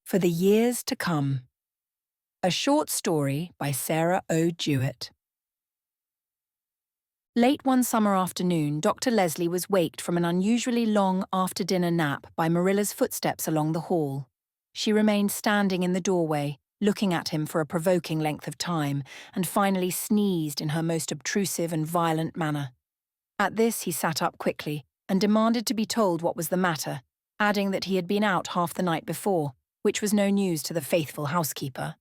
For the Years to Come. A short story by Sarah O. Jewett. Late one summer afternoon, Dr. Leslie was waked from an unusually long after-dinner nap by Marilla's footsteps along the hall. She remained standing in the doorway, looking at him for a provoking length of time, and finally sneezed in her most obtrusive and violent manner. At this, he sat up quickly and demanded to be told what was the matter, adding that he had been out half the night before, which was no news to the faithful housekeeper.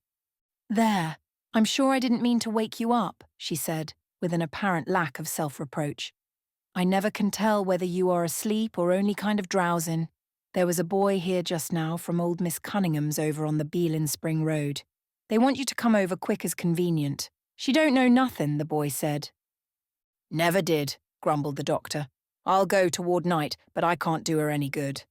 "There, I'm sure I didn't mean to wake you up," she said, with an apparent lack of self-reproach. "I never can tell whether you are asleep or only kind of drowsin'. There was a boy here just now from old Miss Cunningham's over on the Beelin Spring Road. They want you to come over quick as convenient. She don't know nothin', the boy said." "Never did," grumbled the doctor. "I'll go toward night, but I can't do her any good."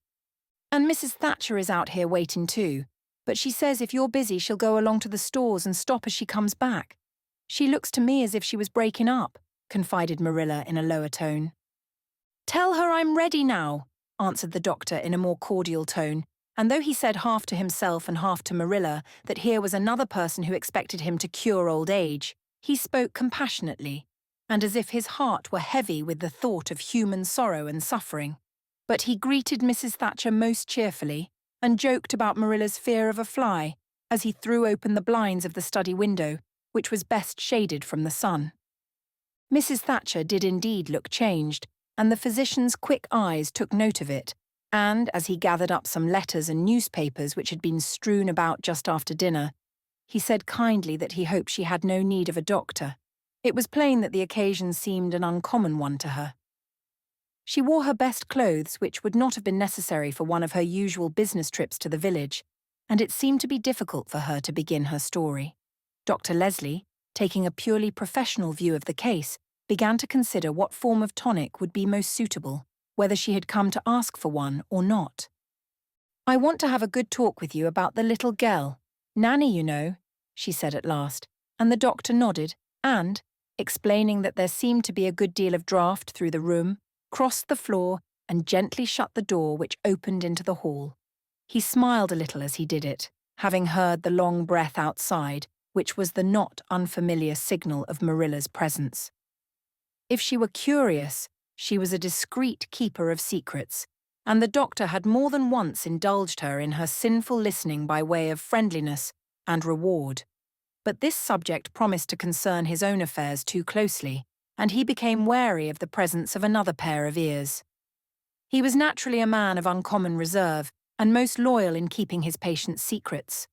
"And Mrs. Thacher is out here waiting too, but she says if you're busy she'll go along to the stores and stop as she comes back. She looks to me as if she was breaking up," confided Marilla in a lower tone. "Tell her I'm ready now," answered the doctor in a more cordial tone, and though he said half to himself and half to Marilla that here was another person who expected him to cure old age, he spoke compassionately, and as if his heart were heavy with the thought of human sorrow and suffering. But he greeted Mrs. Thacher most cheerfully and joked about Marilla's fear of a fly as he threw open the blinds of the study window, which was best shaded from the sun. Mrs. Thacher did indeed look changed, and the physician's quick eyes took note of it, and, as he gathered up some letters and newspapers which had been strewn about just after dinner, he said kindly that he hoped she had no need of a doctor. It was plain that the occasion seemed an uncommon one to her. She wore her best clothes, which would not have been necessary for one of her usual business trips to the village, and it seemed to be difficult for her to begin her story. Dr. Leslie, taking a purely professional view of the case, began to consider what form of tonic would be most suitable, whether she had come to ask for one or not. "I want to have a good talk with you about the little girl, Nanny, you know," she said at last, and the doctor nodded and, explaining that there seemed to be a good deal of draught through the room, crossed the floor and gently shut the door which opened into the hall. He smiled a little as he did it, having heard the long breath outside, which was the not unfamiliar signal of Marilla's presence. If she were curious, she was a discreet keeper of secrets, and the doctor had more than once indulged her in her sinful listening by way of friendliness and reward. But this subject promised to concern his own affairs too closely, and he became wary of the presence of another pair of ears. He was naturally a man of uncommon reserve, and most loyal in keeping his patients' secrets.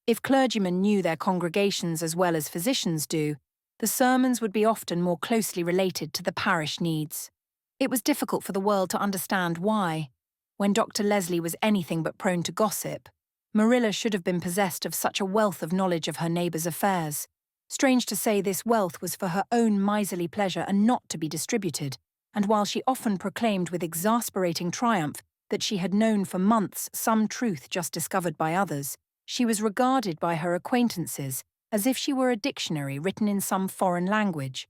If clergymen knew their congregations as well as physicians do, the sermons would be often more closely related to the parish needs. It was difficult for the world to understand why, when Dr. Leslie was anything but prone to gossip, Marilla should have been possessed of such a wealth of knowledge of her neighbours' affairs. Strange to say, this wealth was for her own miserly pleasure and not to be distributed, and while she often proclaimed with exasperating triumph that she had known for months some truth just discovered by others, she was regarded by her acquaintances as if she were a dictionary written in some foreign language,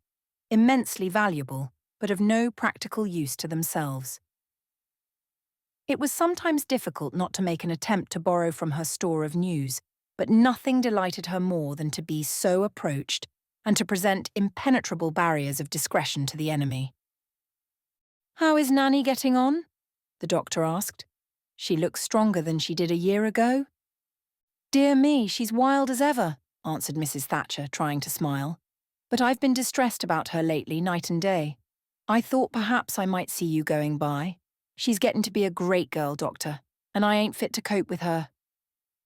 immensely valuable, but of no practical use to themselves. It was sometimes difficult not to make an attempt to borrow from her store of news, but nothing delighted her more than to be so approached and to present impenetrable barriers of discretion to the enemy. "How is Nanny getting on?" the doctor asked. "She looks stronger than she did a year ago." "Dear me, she's wild as ever," answered Mrs. Thacher, trying to smile. "But I've been distressed about her lately, night and day. I thought perhaps I might see you going by. She's getting to be a great girl, doctor, and I ain't fit to cope with her.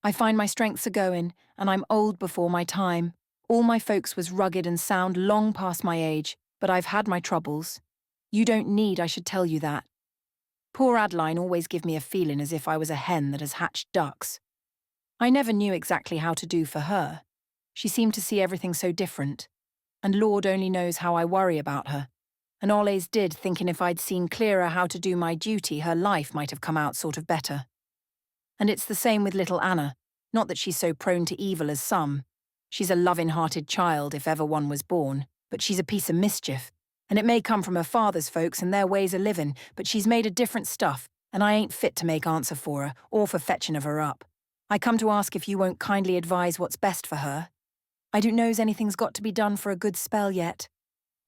I find my strength's a-going, and I'm old before my time. All my folks was rugged and sound long past my age, but I've had my troubles. You don't need I should tell you that. Poor Adeline always give me a feeling as if I was a hen that has hatched ducks. I never knew exactly how to do for her. She seemed to see everything so different, and Lord only knows how I worry about her, and allays did, thinking if I'd seen clearer how to do my duty, her life might have come out sort of better. And it's the same with little Anna, not that she's so prone to evil as some. She's a loving-hearted child if ever one was born, but she's a piece of mischief, and it may come from her father's folks and their ways of living, but she's made of different stuff, and I ain't fit to make answer for her, or for fetching of her up. I come to ask if you won't kindly advise what's best for her. I don't know's anything's got to be done for a good spell yet.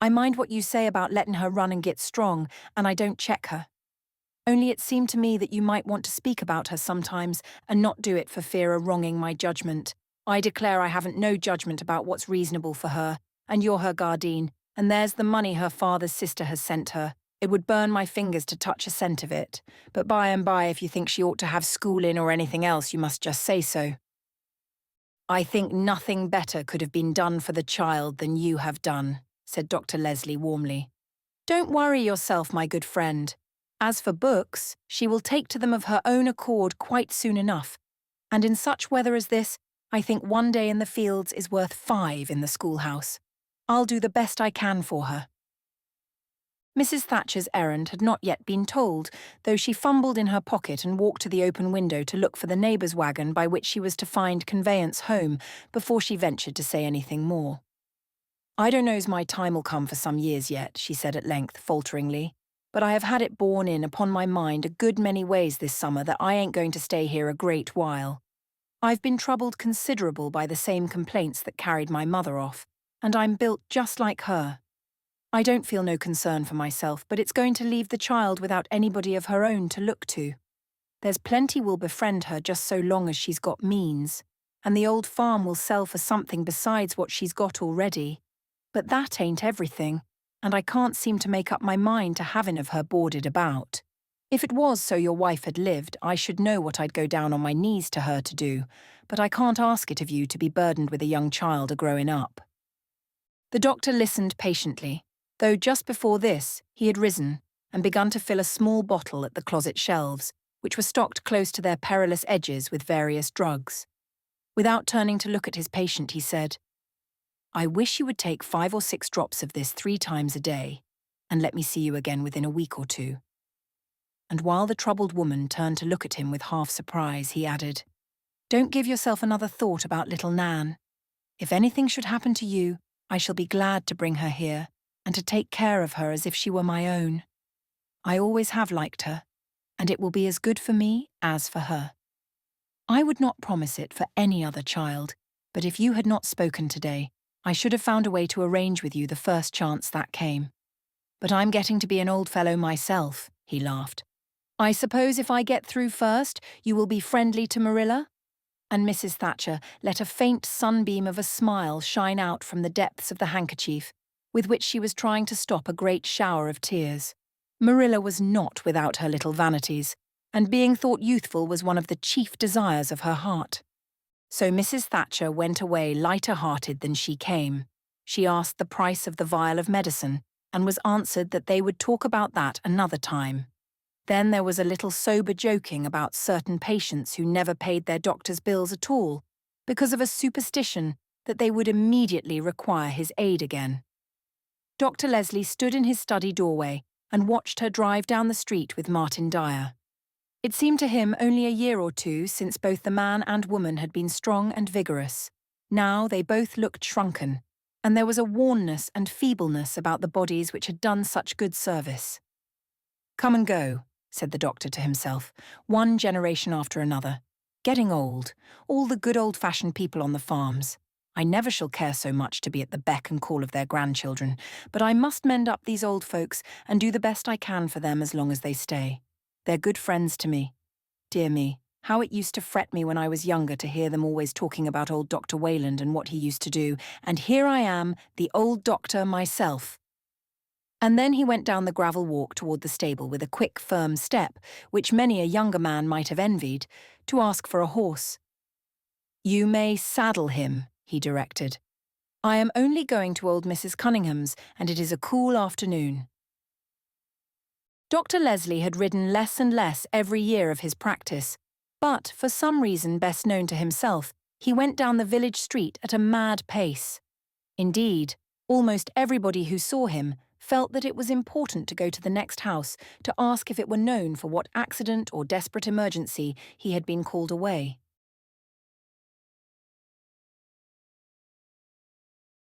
I mind what you say about letting her run and get strong, and I don't check her. Only it seemed to me that you might want to speak about her sometimes and not do it for fear of wronging my judgment. I declare I haven't no judgment about what's reasonable for her, and you're her guardian, and there's the money her father's sister has sent her. It would burn my fingers to touch a cent of it, but by and by if you think she ought to have schooling or anything else, you must just say so. I think nothing better could have been done for the child than you have done, said Dr. Leslie warmly. Don't worry yourself, my good friend. As for books, she will take to them of her own accord quite soon enough, and in such weather as this, I think one day in the fields is worth 5 in the schoolhouse. I'll do the best I can for her. Mrs. Thatcher's errand had not yet been told, though she fumbled in her pocket and walked to the open window to look for the neighbour's wagon by which she was to find conveyance home before she ventured to say anything more. I don't know's my time'll come for some years yet, she said at length, falteringly, but I have had it borne in upon my mind a good many ways this summer that I ain't going to stay here a great while. I've been troubled considerable by the same complaints that carried my mother off, and I'm built just like her. I don't feel no concern for myself, but it's going to leave the child without anybody of her own to look to. There's plenty will befriend her just so long as she's got means, and the old farm will sell for something besides what she's got already. But that ain't everything, and I can't seem to make up my mind to having of her boarded about. If it was so your wife had lived, I should know what I'd go down on my knees to her to do, but I can't ask it of you to be burdened with a young child a-growing up. The doctor listened patiently, though just before this he had risen and begun to fill a small bottle at the closet shelves, which were stocked close to their perilous edges with various drugs. Without turning to look at his patient, he said, I wish you would take 5 or 6 drops of this 3 times a day, and let me see you again within a week or 2. And while the troubled woman turned to look at him with half surprise, he added, Don't give yourself another thought about little Nan. If anything should happen to you, I shall be glad to bring her here, and to take care of her as if she were my own. I always have liked her, and it will be as good for me as for her. I would not promise it for any other child, but if you had not spoken today, I should have found a way to arrange with you the first chance that came. But I'm getting to be an old fellow myself, he laughed. I suppose if I get through first, you will be friendly to Marilla? And Mrs. Thatcher let a faint sunbeam of a smile shine out from the depths of the handkerchief, with which she was trying to stop a great shower of tears. Marilla was not without her little vanities, and being thought youthful was one of the chief desires of her heart. So Mrs. Thatcher went away lighter-hearted than she came. She asked the price of the vial of medicine, and was answered that they would talk about that another time. Then there was a little sober joking about certain patients who never paid their doctor's bills at all, because of a superstition that they would immediately require his aid again. Dr. Leslie stood in his study doorway and watched her drive down the street with Martin Dyer. It seemed to him only a year or 2 since both the man and woman had been strong and vigorous. Now they both looked shrunken, and there was a wornness and feebleness about the bodies which had done such good service. Come and go, said the doctor to himself, one generation after another. Getting old, all the good old-fashioned people on the farms. I never shall care so much to be at the beck and call of their grandchildren, but I must mend up these old folks and do the best I can for them as long as they stay. They're good friends to me. Dear me, how it used to fret me when I was younger to hear them always talking about old Dr. Wayland and what he used to do, and here I am, the old doctor myself. And then he went down the gravel walk toward the stable with a quick, firm step, which many a younger man might have envied, to ask for a horse. You may saddle him, he directed. I am only going to old Mrs. Cunningham's, and it is a cool afternoon. Dr. Leslie had ridden less and less every year of his practice, but, for some reason best known to himself, he went down the village street at a mad pace. Indeed, almost everybody who saw him felt that it was important to go to the next house to ask if it were known for what accident or desperate emergency he had been called away.